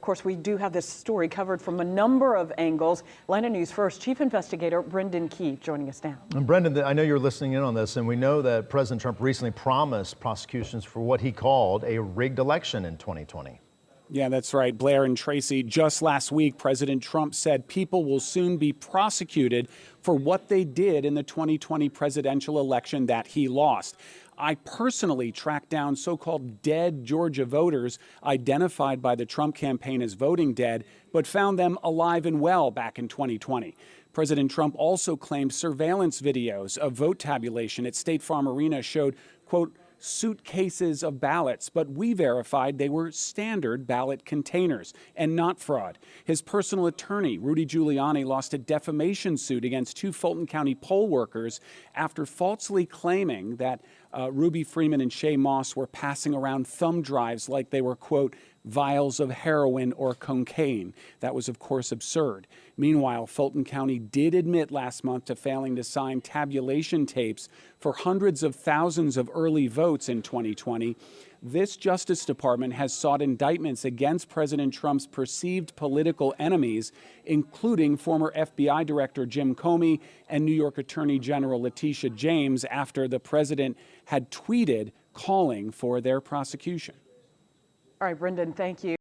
Of course, we do have this story covered from a number of angles. Atlanta News First Chief Investigator Brendan Keefe joining us now. And Brendan, I know you're listening in on this, and we know that President Trump recently promised prosecutions for what he called a rigged election in 2020. Yeah, that's right, Blair and Tracy. Just last week, President Trump said people will soon be prosecuted for what they did in the 2020 presidential election that he lost. I personally tracked down so-called dead Georgia voters identified by the Trump campaign as voting dead, but found them alive and well back in 2020. President Trump also claimed surveillance videos of vote tabulation at State Farm Arena showed, quote, suitcases of ballots, but we verified they were standard ballot containers and not fraud. His personal attorney, Rudy Giuliani, lost a defamation suit against two Fulton County poll workers after falsely claiming that Ruby Freeman and Shay Moss were passing around thumb drives like they were, quote, vials of heroin or cocaine. That was, of course, absurd. Meanwhile, Fulton County did admit last month to failing to sign tabulation tapes for hundreds of thousands of early votes in 2020. This Justice Department has sought indictments against President Trump's perceived political enemies, including former FBI Director Jim Comey and New York Attorney General Letitia James, after the president had tweeted calling for their prosecution. All right, Brendan, thank you.